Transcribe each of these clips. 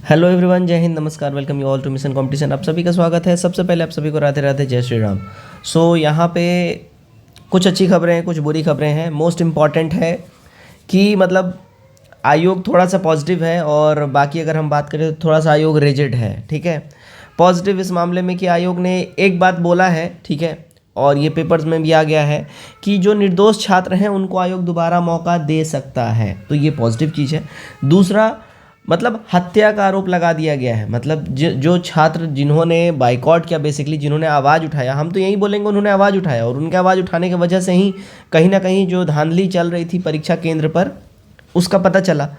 Hello everyone, जय हिंद, नमस्कार, welcome you all to mission competition. आप सभी का स्वागत है। सबसे पहले आप सभी को राधे राधे, जय श्री राम। यहाँ पे कुछ अच्छी खबरें हैं, कुछ बुरी खबरें हैं। मोस्ट इम्पॉर्टेंट है कि मतलब आयोग थोड़ा सा पॉजिटिव है और बाकी अगर हम बात करें तो थोड़ा सा आयोग रिजिड है। ठीक है, पॉजिटिव इस मामले में कि आयोग ने एक बात बोला है, ठीक है, और ये पेपर्स में भी आ गया है कि जो निर्दोष छात्र हैं उनको आयोग दोबारा मौका दे सकता है, तो ये पॉजिटिव चीज़ है। दूसरा, मतलब हत्या का आरोप लगा दिया गया है। मतलब जो छात्र जिन्होंने बाइकआउट किया, बेसिकली जिन्होंने आवाज़ उठाया, हम तो यही बोलेंगे उन्होंने आवाज़ उठाया, और उनके आवाज़ उठाने की वजह से ही कहीं ना कहीं जो धांधली चल रही थी परीक्षा केंद्र पर उसका पता चला।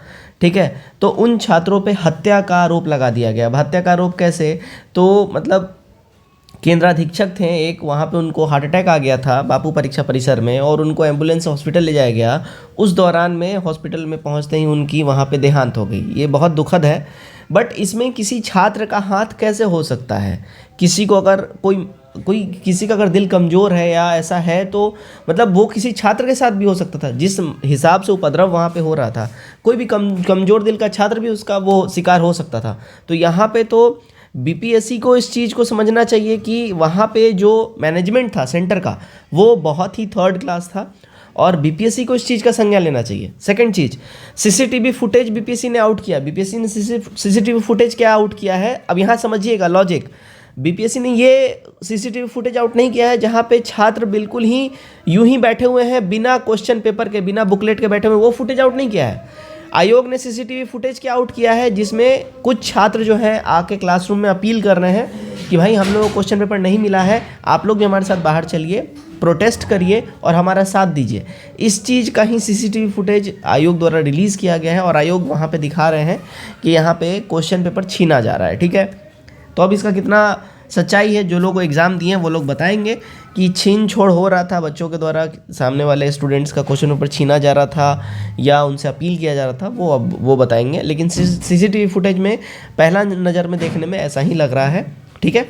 ठीक है, तो उन छात्रों पे हत्या का आरोप लगा दिया गया। अब हत्या का आरोप कैसे, तो मतलब केंद्राधीक्षक थे एक, वहाँ पे उनको हार्ट अटैक आ गया था बापू परीक्षा परिसर में, और उनको एम्बुलेंस से हॉस्पिटल ले जाया गया। उस दौरान में हॉस्पिटल में पहुँचते ही उनकी वहाँ पे देहांत हो गई। ये बहुत दुखद है। बट इसमें किसी छात्र का हाथ कैसे हो सकता है? किसी को अगर कोई किसी का अगर दिल कमज़ोर है या ऐसा है, तो मतलब वो किसी छात्र के साथ भी हो सकता था। जिस हिसाब से उपद्रव वहाँ पे हो रहा था, कोई भी कमज़ोर दिल का छात्र भी उसका वो शिकार हो सकता था। तो यहाँ पे तो बीपीएससी को इस चीज़ को समझना चाहिए कि वहाँ पे जो मैनेजमेंट था सेंटर का, वो बहुत ही थर्ड क्लास था, और बीपीएससी को इस चीज़ का संज्ञान लेना चाहिए। सेकंड चीज़, सीसीटीवी फुटेज बीपीएससी ने आउट किया। बीपीएससी ने सीसीटीवी फुटेज क्या आउट किया है, अब यहाँ समझिएगा लॉजिक। बीपीएससी ने ये सीसीटीवी फुटेज आउट नहीं किया है जहाँ पे छात्र बिल्कुल ही यूं ही बैठे हुए हैं, बिना क्वेश्चन पेपर के, बिना बुकलेट के बैठे हुए, वो फुटेज आउट नहीं किया है। आयोग ने सीसीटीवी फुटेज क्या आउट किया है जिसमें कुछ छात्र जो हैं आके क्लासरूम में अपील कर रहे हैं कि भाई हम लोगों को क्वेश्चन पेपर नहीं मिला है, आप लोग भी हमारे साथ बाहर चलिए, प्रोटेस्ट करिए और हमारा साथ दीजिए। इस चीज़ का ही सीसीटीवी फुटेज आयोग द्वारा रिलीज़ किया गया है, और आयोग वहाँ पे दिखा रहे हैं कि यहाँ पे क्वेश्चन पेपर छीना जा रहा है। ठीक है, तो अब इसका कितना सच्चाई है, जो लोग एग्ज़ाम दिए हैं वो लोग बताएंगे कि छीन छोड़ हो रहा था बच्चों के द्वारा, सामने वाले स्टूडेंट्स का क्वेश्चन पेपर छीना जा रहा था या उनसे अपील किया जा रहा था, वो अब वो बताएंगे। लेकिन सीसीटीवी फुटेज में पहला नज़र में देखने में ऐसा ही लग रहा है। ठीक है,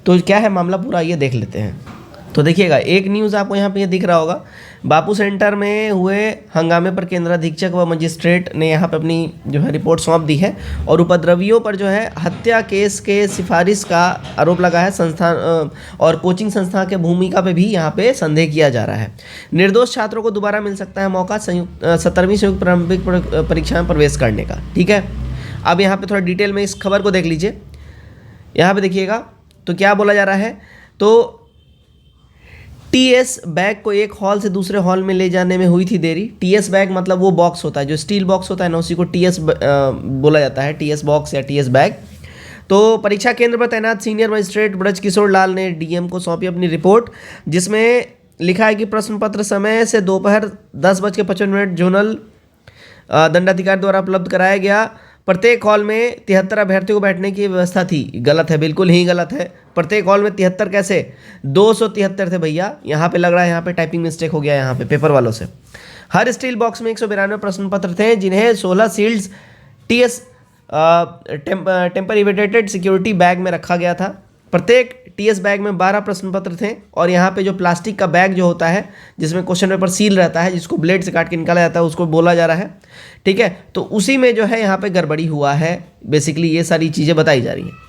तो क्या है मामला पूरा, ये देख लेते हैं। तो देखिएगा, एक न्यूज़ आपको यहाँ पे ये दिख रहा होगा, बापू सेंटर में हुए हंगामे पर केंद्राधीक्षक व मजिस्ट्रेट ने यहाँ पे अपनी जो है रिपोर्ट सौंप दी है, और उपद्रवियों पर जो है हत्या केस के सिफारिश का आरोप लगा है। संस्थान और कोचिंग संस्था के भूमिका पे भी यहाँ पे संदेह किया जा रहा है। निर्दोष छात्रों को दोबारा मिल सकता है मौका 17वीं संयुक्त प्रारंभिक परीक्षा में प्रवेश करने का। ठीक है, अब यहाँ पे थोड़ा डिटेल में इस खबर को देख लीजिए। यहाँ पे देखिएगा तो क्या बोला जा रहा है, तो टीएस बैग को एक हॉल से दूसरे हॉल में ले जाने में हुई थी देरी। टीएस बैग मतलब वो बॉक्स होता है, जो स्टील बॉक्स होता है ना, उसी को टीएस बोला जाता है, टीएस बॉक्स या टीएस बैग। तो परीक्षा केंद्र पर तैनात सीनियर मजिस्ट्रेट ब्रजकिशोर लाल ने डीएम को सौंपी अपनी रिपोर्ट, जिसमें लिखा है कि प्रश्न पत्र समय से दोपहर 10:55 जोनल दंडाधिकारी द्वारा उपलब्ध कराया गया। प्रत्येक हॉल में 73 अभ्यर्थियों को बैठने की व्यवस्था थी। गलत है, बिल्कुल ही गलत है। प्रत्येक हॉल में 73 कैसे, 273 थे भैया। यहाँ पे लग रहा है यहाँ पे टाइपिंग मिस्टेक हो गया यहाँ पे पेपर वालों से। हर स्टील बॉक्स में 192 प्रश्न पत्र थे, जिन्हें 16 सील्ड्स टीएस टेम्पर इवेटेड सिक्योरिटी बैग में रखा गया था। प्रत्येक टीएस बैग में 12 प्रश्न पत्र थे, और यहाँ पे जो प्लास्टिक का बैग जो होता है जिसमें क्वेश्चन पेपर सील रहता है, जिसको ब्लेड से काट के निकाला जाता है, उसको बोला जा रहा है। ठीक है, तो उसी में जो है यहाँ पे गड़बड़ी हुआ है। बेसिकली ये सारी चीज़ें बताई जा रही हैं।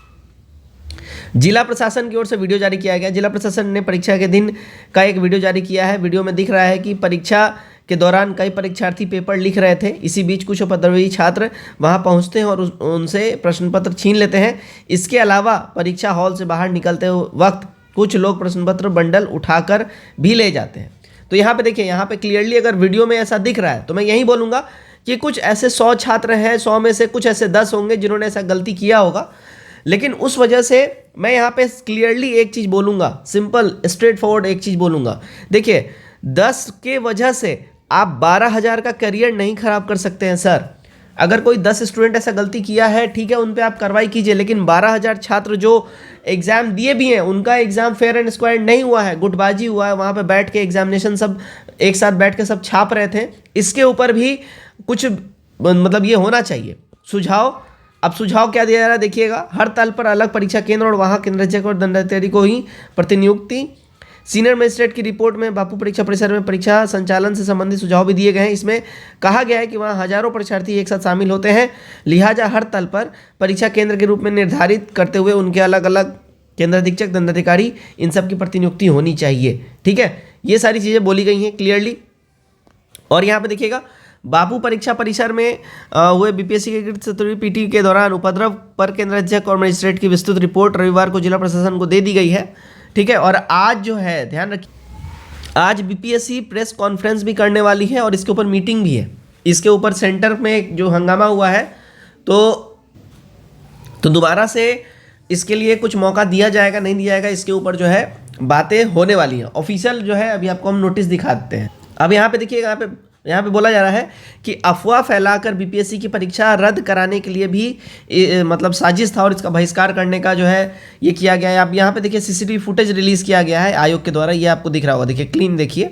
जिला प्रशासन की ओर से वीडियो जारी किया गया। जिला प्रशासन ने परीक्षा के दिन का एक वीडियो जारी किया है। वीडियो में दिख रहा है कि परीक्षा के दौरान कई परीक्षार्थी पेपर लिख रहे थे। इसी बीच कुछ उपद्रवी छात्र वहां पहुंचते हैं और उनसे प्रश्न पत्र छीन लेते हैं। इसके अलावा परीक्षा हॉल से बाहर निकलते वक्त कुछ लोग प्रश्न पत्र बंडल उठाकर भी ले जाते हैं। तो यहाँ पे देखिए, यहाँ पे क्लियरली अगर वीडियो में ऐसा दिख रहा है तो मैं यही बोलूँगा कि कुछ ऐसे 100 छात्र हैं, 100 में से कुछ ऐसे 10 होंगे जिन्होंने ऐसा गलती किया होगा। लेकिन उस वजह से मैं यहाँ पे क्लियरली एक चीज़ बोलूँगा, सिंपल स्ट्रेट फॉरवर्ड एक चीज़ बोलूँगा। देखिए, 10 के वजह से आप 12,000 का करियर नहीं खराब कर सकते हैं सर। अगर कोई 10 स्टूडेंट ऐसा गलती किया है, ठीक है, उन पे आप कार्रवाई कीजिए, लेकिन 12,000 छात्र जो एग्ज़ाम दिए भी हैं, उनका एग्ज़ाम फेयर एंड स्क्वायर नहीं हुआ है, गुटबाजी हुआ है। वहाँ पे बैठ के एग्जामिनेशन सब एक साथ बैठ के सब छाप रहे थे। इसके ऊपर भी कुछ मतलब ये होना चाहिए सुझाव। अब सुझाव क्या दिया जा रहा है देखिएगा, हर तल पर अलग परीक्षा केंद्र और वहाँ केंद्राध्यक्ष और दंडाधिकारी को ही प्रतिनियुक्ति, सीनियर मजिस्ट्रेट की रिपोर्ट में बापू परीक्षा परिसर में परीक्षा संचालन से संबंधित सुझाव भी दिए गए हैं। इसमें कहा गया है कि वहाँ हजारों परीक्षार्थी एक साथ शामिल होते हैं, लिहाजा हर तल पर परीक्षा केंद्र के रूप में निर्धारित करते हुए उनके अलग अलग केंद्र अधीक्षक, दंडाधिकारी, इन सब की प्रतिनियुक्ति होनी चाहिए। ठीक है, ये सारी चीज़ें बोली गई हैं क्लियरली। और यहाँ पे देखिएगा, बापू परीक्षा परिसर में हुए बीपीएससी के 17वीं पीटी के दौरान उपद्रव पर केंद्र अध्यक्ष और मजिस्ट्रेट की विस्तृत रिपोर्ट रविवार को जिला प्रशासन को दे दी गई है। ठीक है, और आज जो है ध्यान रखिए, आज बीपीएससी प्रेस कॉन्फ्रेंस भी करने वाली है और इसके ऊपर मीटिंग भी है। इसके ऊपर सेंटर में जो हंगामा हुआ है तो दोबारा से इसके लिए कुछ मौका दिया जाएगा नहीं दिया जाएगा, इसके ऊपर जो है बातें होने वाली हैं। ऑफिशियल जो है अभी आपको हम नोटिस दिखाते हैं। अब यहाँ पे देखिएगा, यहाँ पे बोला जा रहा है कि अफवाह फैलाकर बीपीएससी की परीक्षा रद्द कराने के लिए भी मतलब साजिश था और इसका बहिष्कार करने का जो है ये किया गया है। आप यहाँ पे देखिए सीसीटीवी फुटेज रिलीज़ किया गया है आयोग के द्वारा, ये आपको दिख रहा होगा, देखिए क्लीन देखिए।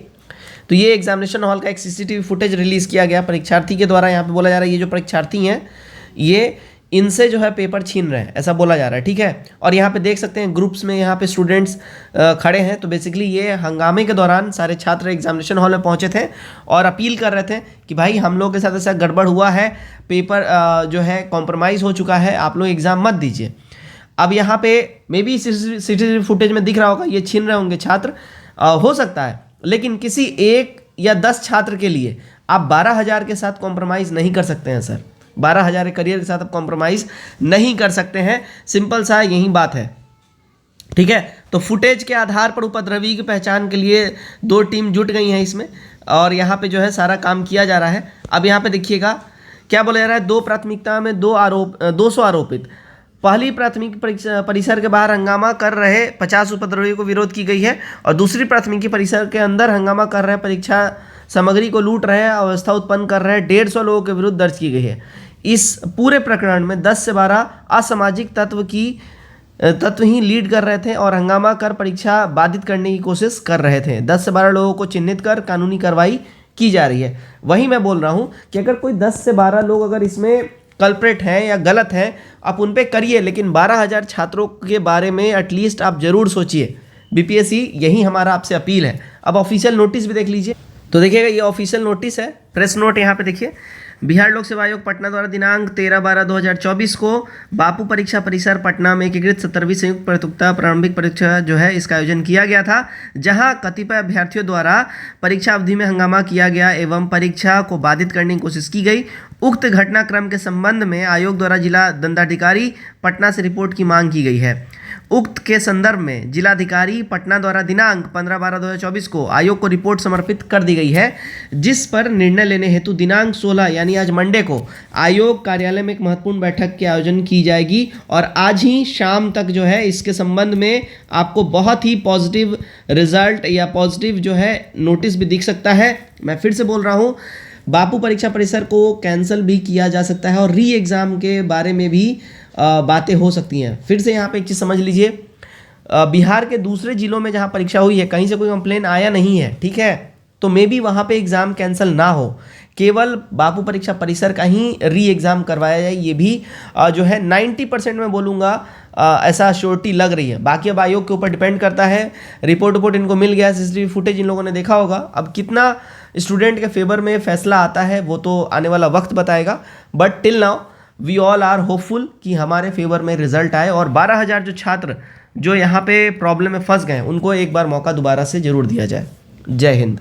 तो ये एग्जामिनेशन हॉल का एक सीसीटीवी फुटेज रिलीज़ किया गया परीक्षार्थी के द्वारा। यहाँ पे बोला जा रहा है ये जो परीक्षार्थी हैं ये इनसे जो है पेपर छीन रहे हैं, ऐसा बोला जा रहा है। ठीक है, और यहाँ पे देख सकते हैं ग्रुप्स में यहाँ पे स्टूडेंट्स खड़े हैं। तो बेसिकली ये हंगामे के दौरान सारे छात्र एग्जामिनेशन हॉल में पहुँचे थे और अपील कर रहे थे कि भाई हम लोग के साथ ऐसा गड़बड़ हुआ है, पेपर जो है कॉम्प्रोमाइज़ हो चुका है, आप लोग एग्ज़ाम मत दीजिए। अब यहाँ पे मे बी सीसीटीवी फुटेज में दिख रहा होगा ये छीन रहे होंगे छात्र, हो सकता है, लेकिन किसी 1 या 10 छात्र के लिए आप 12,000 के साथ कॉम्प्रोमाइज़ नहीं कर सकते हैं सर। 12,000 करियर के साथ आप कॉम्प्रोमाइज़ नहीं कर सकते हैं, सिंपल सा यही बात है। ठीक है, तो फुटेज के आधार पर उपद्रवी की पहचान के लिए 2 टीम जुट गई हैं इसमें और यहाँ पे जो है सारा काम किया जा रहा है। अब यहाँ पे देखिएगा क्या बोला जा रहा है, 2 प्राथमिकता में 200 आरोपित। पहली प्राथमिक परिसर के बाहर हंगामा कर रहे 50 उपद्रवियों को विरोध की गई है और दूसरी प्राथमिकी परिसर के अंदर हंगामा कर रहे परीक्षा सामग्री को लूट रहे हैं, अवस्था उत्पन्न कर रहे हैं 150 लोगों के विरुद्ध दर्ज की गई है। इस पूरे प्रकरण में 10 से 12 असामाजिक तत्व ही लीड कर रहे थे और हंगामा कर परीक्षा बाधित करने की कोशिश कर रहे थे। 10 से 12 लोगों को चिन्हित कर कानूनी कार्रवाई की जा रही है। वही मैं बोल रहा हूँ कि अगर कोई 10 से 12 लोग अगर इसमें कल्प्रेट हैं या गलत हैं, आप उन पे करिए, लेकिन 12,000 छात्रों के बारे में एटलीस्ट आप ज़रूर सोचिए। बीपीएससी यही हमारा आपसे अपील है। अब ऑफिशियल नोटिस भी देख लीजिए, तो देखिएगा ये ऑफिशियल नोटिस है, प्रेस नोट यहाँ पे देखिए। बिहार लोक सेवा आयोग पटना द्वारा दिनांक 13/12/2024 को बापू परीक्षा परिसर पटना में एकीकृत 17वीं संयुक्त प्रतियोगिता प्रारंभिक परीक्षा जो है इसका आयोजन किया गया था, जहां कतिपय अभ्यर्थियों द्वारा परीक्षा अवधि में हंगामा किया गया एवं परीक्षा को बाधित करने की कोशिश की गई। उक्त घटनाक्रम के संबंध में आयोग द्वारा जिला दंडाधिकारी पटना से रिपोर्ट की मांग की गई है। उक्त के संदर्भ में जिलाधिकारी पटना द्वारा दिनांक 15/12/2024 को आयोग को रिपोर्ट समर्पित कर दी गई है, जिस पर निर्णय लेने हेतु दिनांक 16 यानी आज मंडे को आयोग कार्यालय में एक महत्वपूर्ण बैठक के आयोजन की जाएगी और आज ही शाम तक जो है इसके संबंध में आपको बहुत ही पॉजिटिव रिजल्ट या पॉजिटिव जो है नोटिस भी दिख सकता है। मैं फिर से बोल रहा हूँ, बापू परीक्षा परिसर को कैंसिल भी किया जा सकता है और री एग्ज़ाम के बारे में भी बातें हो सकती हैं। फिर से यहाँ पे एक चीज़ समझ लीजिए, बिहार के दूसरे जिलों में जहाँ परीक्षा हुई है कहीं से कोई कंप्लेन आया नहीं है, ठीक है, तो मे बी वहाँ पे एग्ज़ाम कैंसिल ना हो, केवल बापू परीक्षा परिसर का ही री एग्ज़ाम करवाया जाए। ये भी जो है 90% मैं बोलूँगा ऐसा श्योरिटी लग रही है। बाकी अब आयोग के ऊपर डिपेंड करता है। रिपोर्ट इनको मिल गया, सीसीटीवी फुटेज इन लोगों ने देखा होगा। अब कितना स्टूडेंट के फेवर में फैसला आता है वो तो आने वाला वक्त बताएगा, but till now we all are hopeful कि हमारे फेवर में रिजल्ट आए और 12,000 जो छात्र जो यहाँ पे प्रॉब्लम में फंस गए उनको एक बार मौका दोबारा से जरूर दिया जाए। जय हिंद।